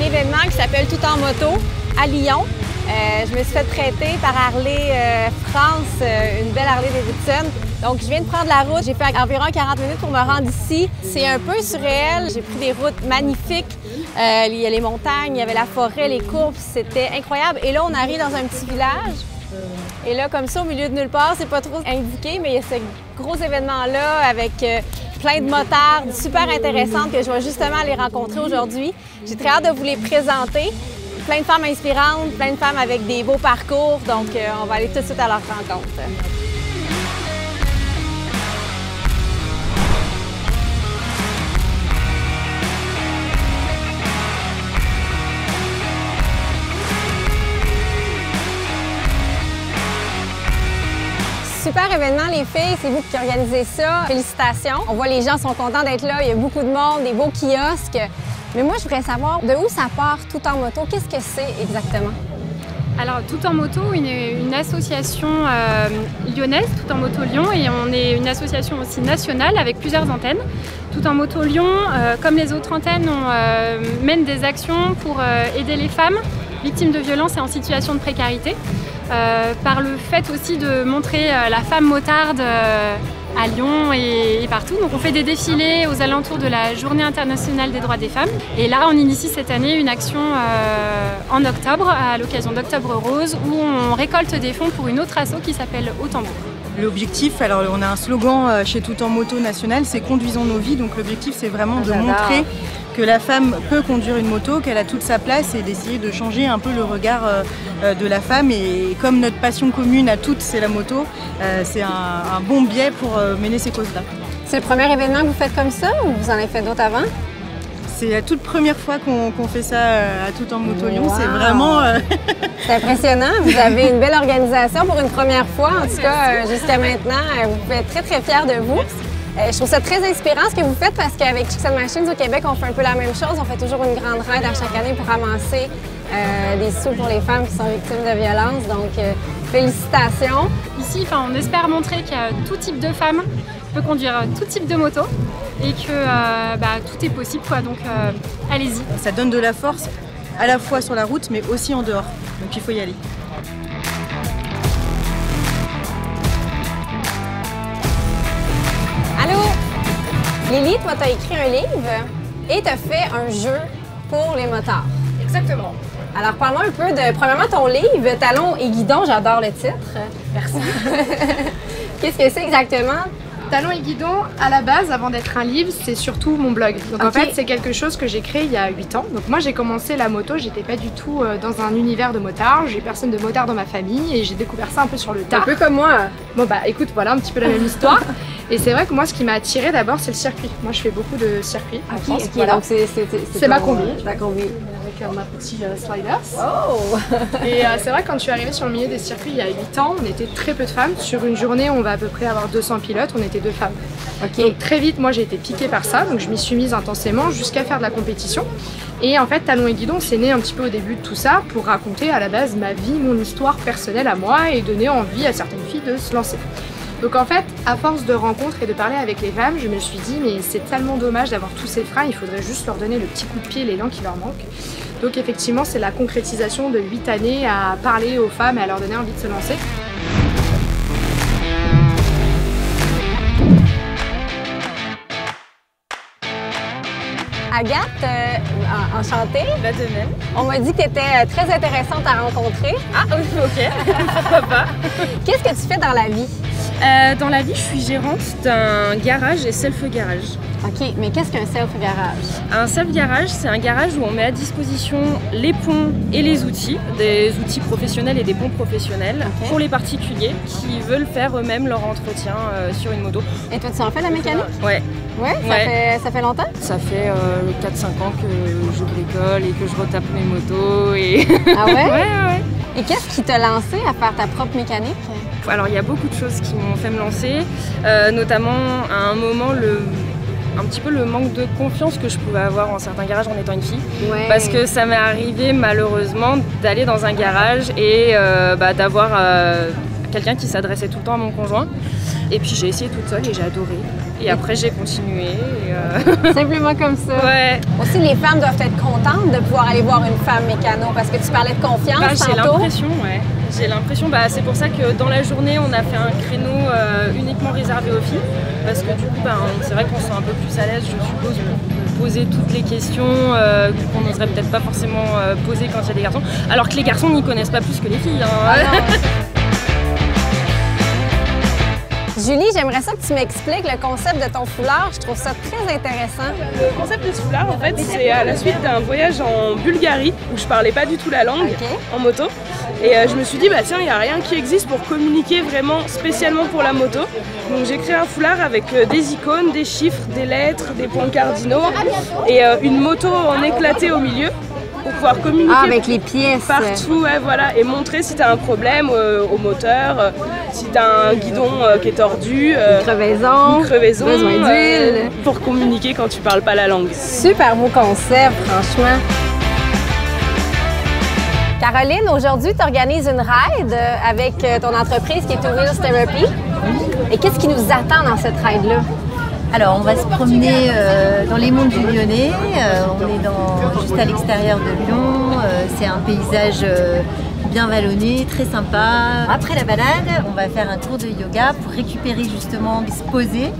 événement qui s'appelle Tout en moto à Lyon. Je me suis fait prêter par Harley France, une belle Harley Davidson. Donc, je viens de prendre la route. J'ai fait environ 40 minutes pour me rendre ici. C'est un peu surréel. J'ai pris des routes magnifiques. Il y a les montagnes, il y avait la forêt, les courbes. C'était incroyable. Et là, on arrive dans un petit village. Et là, comme ça, au milieu de nulle part, c'est pas trop indiqué, mais il y a ce gros événement-là avec plein de motards super intéressantes que je vais justement aller rencontrer aujourd'hui. J'ai très hâte de vous les présenter. Plein de femmes inspirantes, plein de femmes avec des beaux parcours. Donc, on va aller tout de suite à leur rencontre. Super événement, les filles, c'est vous qui organisez ça. Félicitations. On voit les gens sont contents d'être là, il y a beaucoup de monde, des beaux kiosques. Mais moi, je voudrais savoir de où ça part Tout en moto, qu'est-ce que c'est exactement? Alors, Tout en moto, une association lyonnaise, Tout en moto Lyon, et on est une association aussi nationale avec plusieurs antennes. Tout en moto Lyon, comme les autres antennes, on mène des actions pour aider les femmes victimes de violences et en situation de précarité. Par le fait aussi de montrer la femme motarde à Lyon et partout. Donc on fait des défilés aux alentours de la Journée internationale des droits des femmes. Et là, on initie cette année une action en octobre, à l'occasion d'Octobre Rose, où on récolte des fonds pour une autre asso qui s'appelle Au Tambour. L'objectif, alors on a un slogan chez Tout en moto national, c'est Conduisons nos vies. Donc l'objectif, c'est vraiment de montrer que la femme peut conduire une moto, qu'elle a toute sa place et d'essayer de changer un peu le regard de la femme. Et comme notre passion commune à toutes, c'est la moto, c'est un bon biais pour mener ces causes-là. C'est le premier événement que vous faites comme ça ou vous en avez fait d'autres avant? C'est la toute première fois qu'on fait ça à Tout en moto Lyon. Wow. C'est vraiment... C'est impressionnant. Vous avez une belle organisation pour une première fois. En tout cas, jusqu'à maintenant, vous pouvez être très, très fiers de vous. Je trouve ça très inspirant ce que vous faites parce qu'avavec Chicks and Machines au Québec, on fait un peu la même chose. On fait toujours une grande raid à chaque année pour ramasser des sous pour les femmes qui sont victimes de violences. Donc, félicitations. Ici, on espère montrer qu'il y a tout type de femmes qui peut conduire tout type de moto et que tout est possible, quoi. Donc, allez-y. Ça donne de la force à la fois sur la route, mais aussi en dehors. Donc, il faut y aller. Allô? Lily, toi, t'as écrit un livre et t'as fait un jeu pour les motards. Exactement. Alors, parle-moi un peu de, premièrement, ton livre, Talons et guidons, j'adore le titre. Merci. Qu'est-ce que c'est exactement? Talons et guidons, à la base, avant d'être un livre, c'est surtout mon blog. Donc en fait, c'est quelque chose que j'ai créé il y a 8 ans. Donc moi, j'ai commencé la moto, j'étais pas du tout dans un univers de motard. J'ai personne de motard dans ma famille et j'ai découvert ça un peu sur le tard. Un peu comme moi. Bon bah écoute, voilà un petit peu la même histoire. Et c'est vrai que moi, ce qui m'a attiré d'abord, c'est le circuit. Moi, je fais beaucoup de circuits en France. Voilà. Donc c'est ma combi. Ta combi. Avec ma petite sliders. Oh! Et c'est vrai que quand je suis arrivée sur le milieu des circuits il y a 8 ans, on était très peu de femmes. Sur une journée, on va à peu près avoir 200 pilotes, on était 2 femmes. Donc très vite, moi j'ai été piquée par ça, donc je m'y suis mise intensément jusqu'à faire de la compétition. Et en fait, Talons et guidons, c'est né un petit peu au début de tout ça pour raconter à la base ma vie, mon histoire personnelle à moi et donner envie à certaines filles de se lancer. Donc en fait, à force de rencontres et de parler avec les femmes, je me suis dit mais c'est tellement dommage d'avoir tous ces freins, il faudrait juste leur donner le petit coup de pied, l'élan qui leur manque. Donc effectivement, c'est la concrétisation de 8 années à parler aux femmes et à leur donner envie de se lancer. Agathe, enchantée. Bah de même. On m'a dit que tu étais très intéressante à rencontrer. Ah oui, ok, pourquoi pas. Qu'est-ce que tu fais dans la vie? Dans la vie, je suis gérante d'un garage et self-garage. OK, mais qu'est-ce qu'un self-garage? Un self-garage, c'est un garage où on met à disposition les ponts et les outils, des outils professionnels et des ponts professionnels pour les particuliers qui veulent faire eux-mêmes leur entretien sur une moto. Et toi, tu en fais la mécanique? Ouais. Ouais, ça fait longtemps? Ça fait 4-5 ans que je bricole et que je retape mes motos. Et... Ah ouais? Ouais. Et qu'est-ce qui t'a lancé à faire ta propre mécanique? Alors, il y a beaucoup de choses qui m'ont fait me lancer, notamment à un moment un petit peu le manque de confiance que je pouvais avoir en certains garages en étant une fille. Ouais. Parce que ça m'est arrivé malheureusement d'aller dans un garage et d'avoir quelqu'un qui s'adressait tout le temps à mon conjoint. Et puis j'ai essayé toute seule et j'ai adoré. Et après j'ai continué. Simplement comme ça. Ouais. Aussi, les femmes doivent être contentes de pouvoir aller voir une femme mécano parce que tu parlais de confiance J'ai tantôt. l'impression, ouais. J'ai l'impression, c'est pour ça que dans la journée, on a fait un créneau uniquement réservé aux filles. Parce que du coup, c'est vrai qu'on se sent un peu plus à l'aise, je suppose, pour poser toutes les questions qu'on n'oserait peut-être pas forcément poser quand il y a des garçons. Alors que les garçons n'y connaissent pas plus que les filles. Ah Julie, j'aimerais ça que tu m'expliques le concept de ton foulard. Je trouve ça très intéressant. Le concept de ce foulard, en fait, c'est à la suite d'un voyage en Bulgarie où je parlais pas du tout la langue en moto. Et je me suis dit, tiens, il n'y a rien qui existe pour communiquer vraiment spécialement pour la moto. Donc j'ai créé un foulard avec des icônes, des chiffres, des lettres, des points cardinaux et une moto en éclaté au milieu. Pour pouvoir communiquer avec les pièces partout, voilà, et montrer si tu as un problème au moteur, si tu as un guidon qui est tordu, une crevaison, besoin d'huile, pour communiquer quand tu parles pas la langue. Super beau concept, franchement. Caroline, aujourd'hui, tu organises une ride avec ton entreprise qui est Two Wheels Therapy. Et qu'est-ce qui nous attend dans cette ride-là? Alors, on va se promener dans les monts du Lyonnais. On est juste à l'extérieur de Lyon. C'est un paysage bien vallonné, très sympa. Après la balade, on va faire un cours de yoga pour récupérer justement, se poser.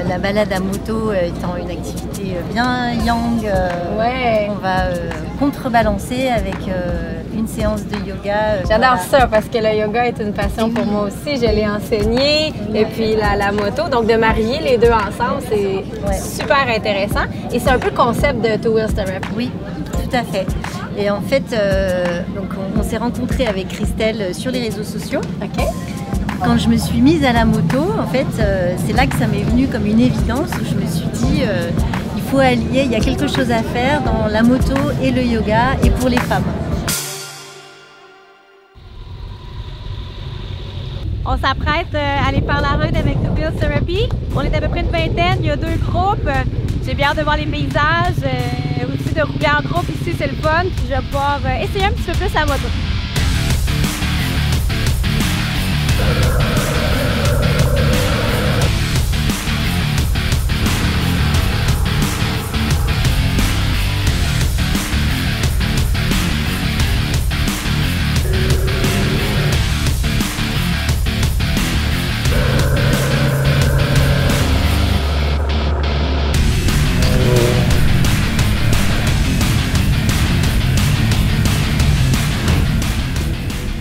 La balade à moto étant une activité bien yang, on va contrebalancer avec une séance de yoga. J'adore ça parce que le yoga est une passion pour moi aussi. Je l'ai enseigné et puis la moto. Donc de marier les deux ensemble, c'est super intéressant. Et c'est un peu le concept de Two Wheels Therapy. Oui, tout à fait. Et en fait, donc on s'est rencontrés avec Christelle sur les réseaux sociaux. OK. Quand je me suis mise à la moto, en fait, c'est là que ça m'est venu comme une évidence où je me suis dit il faut allier, il y a quelque chose à faire dans la moto et le yoga et pour les femmes. On s'apprête à aller faire la ride avec Two Wheels Therapy. On est à peu près une vingtaine, il y a 2 groupes. J'ai bien hâte de voir les paysages, aussi de rouler en groupe ici, c'est le fun. Puis je vais pouvoir essayer un petit peu plus la moto.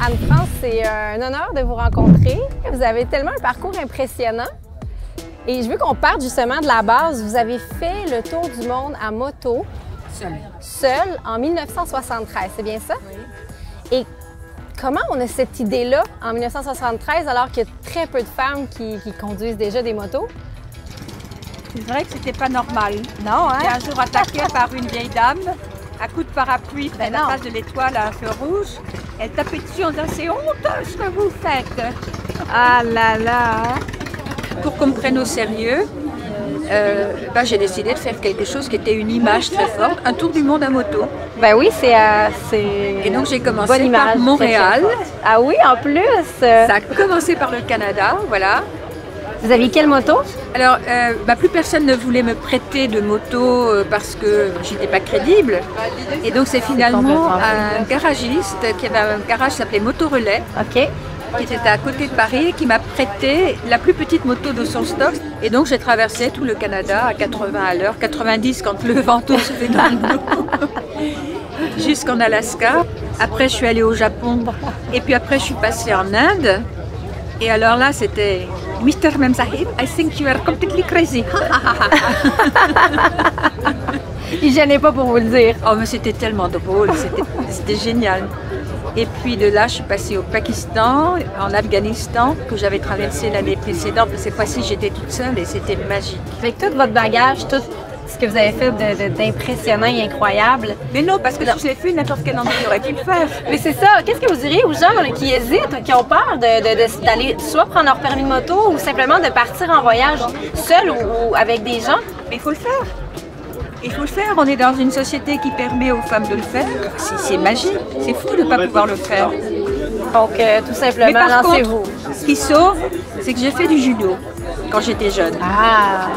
Anne-France, c'est un honneur de vous rencontrer. Vous avez tellement un parcours impressionnant. Et je veux qu'on parte justement de la base. Vous avez fait le tour du monde à moto, seul en 1973, c'est bien ça? Oui. Et comment on a cette idée-là en 1973 alors qu'il y a très peu de femmes qui conduisent déjà des motos? C'est vrai que c'était pas normal. Non, hein? J'étais un jour attaquée par une vieille dame, à coup de parapluie, à la place de l'étoile à un feu rouge. Elle tapait dessus en disant « C'est honteux ce que vous faites !» Ah là là! Pour qu'on me prenne au sérieux, j'ai décidé de faire quelque chose qui était une image très forte, un tour du monde à moto. Ben oui, c'est Et donc j'ai commencé par Montréal. Ah oui, en plus! Ça a commencé par le Canada, voilà. Vous aviez quelle moto? Alors, plus personne ne voulait me prêter de moto parce que j'étais pas crédible. Et donc c'est finalement un garagiste qui avait un garage qui s'appelait Moto Relais, qui était à côté de Paris, qui m'a prêté la plus petite moto de son stock. Et donc j'ai traversé tout le Canada à 80 à l'heure, 90 quand le vento se fait dans le dos, jusqu'en Alaska. Après je suis allée au Japon et puis après je suis passée en Inde. Et alors là, c'était Mr. Memsahib, I think you are completely crazy. Il ne gênait pas pour vous le dire. Oh, mais c'était tellement drôle, c'était génial. Et puis de là, je suis passée au Pakistan, en Afghanistan, que j'avais traversé l'année précédente. Cette fois-ci, j'étais toute seule et c'était magique. Avec tout votre bagage, tout ce que vous avez fait d'impressionnant et incroyable. Mais non, parce que si je l'ai fait, n'importe quel endroit aurait pu le faire. Mais c'est ça. Qu'est-ce que vous diriez aux gens qui hésitent, qui ont peur d'aller soit prendre leur permis de moto ou simplement de partir en voyage seul ou avec des gens? Mais il faut le faire. Il faut le faire. On est dans une société qui permet aux femmes de le faire. C'est magique. C'est fou de ne pas pouvoir le faire. Donc, tout simplement, lancez-vous. Ce qui sauve, c'est que j'ai fait du judo quand j'étais jeune.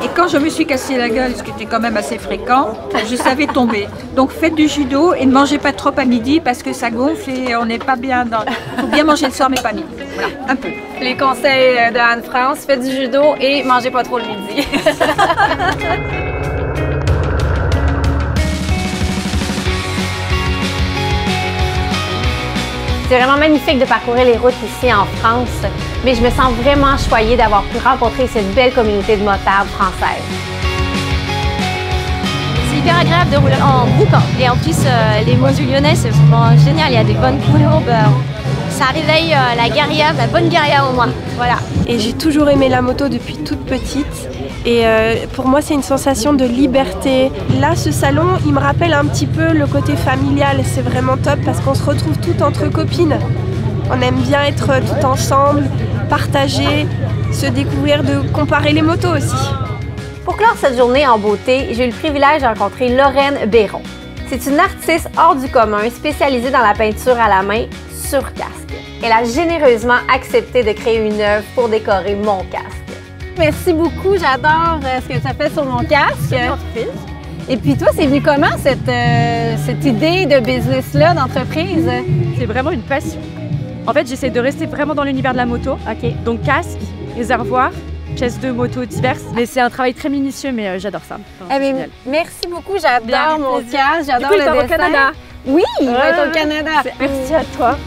Et quand je me suis cassé la gueule, ce qui était quand même assez fréquent, je savais tomber. Donc faites du judo et ne mangez pas trop à midi parce que ça gonfle et on n'est pas bien dans... Il faut bien manger le soir mais pas midi. Voilà, un peu. Les conseils de Anne-France, faites du judo et mangez pas trop le midi. C'est vraiment magnifique de parcourir les routes ici en France, mais je me sens vraiment choyée d'avoir pu rencontrer cette belle communauté de motards françaises. C'est hyper agréable de rouler en boucan. Et en plus, les monts du Lyonnais, c'est vraiment génial. Il y a des bonnes courbes. Ça réveille la guerrière, la bonne guerrière en moi. Voilà. Et j'ai toujours aimé la moto depuis toute petite. Et pour moi, c'est une sensation de liberté. Là, ce salon, il me rappelle un petit peu le côté familial. C'est vraiment top parce qu'on se retrouve toutes entre copines. On aime bien être toutes ensemble, partager, se découvrir, de comparer les motos aussi. Pour clore cette journée en beauté, j'ai eu le privilège de rencontrer Lorraine Béron. C'est une artiste hors du commun spécialisée dans la peinture à la main sur casque. Elle a généreusement accepté de créer une œuvre pour décorer mon casque. Merci beaucoup, j'adore ce que tu as fait sur mon casque. Et puis toi, c'est venu comment cette idée de business-là, d'entreprise? C'est vraiment une passion. En fait, j'essaie de rester vraiment dans l'univers de la moto. Donc casque, réservoir, pièces de moto diverses. Mais c'est un travail très minutieux, mais j'adore ça. Enfin, merci beaucoup, j'adore mon casque, j'adore le dessin. au Canada. Oui, il va être au Canada. Merci à toi.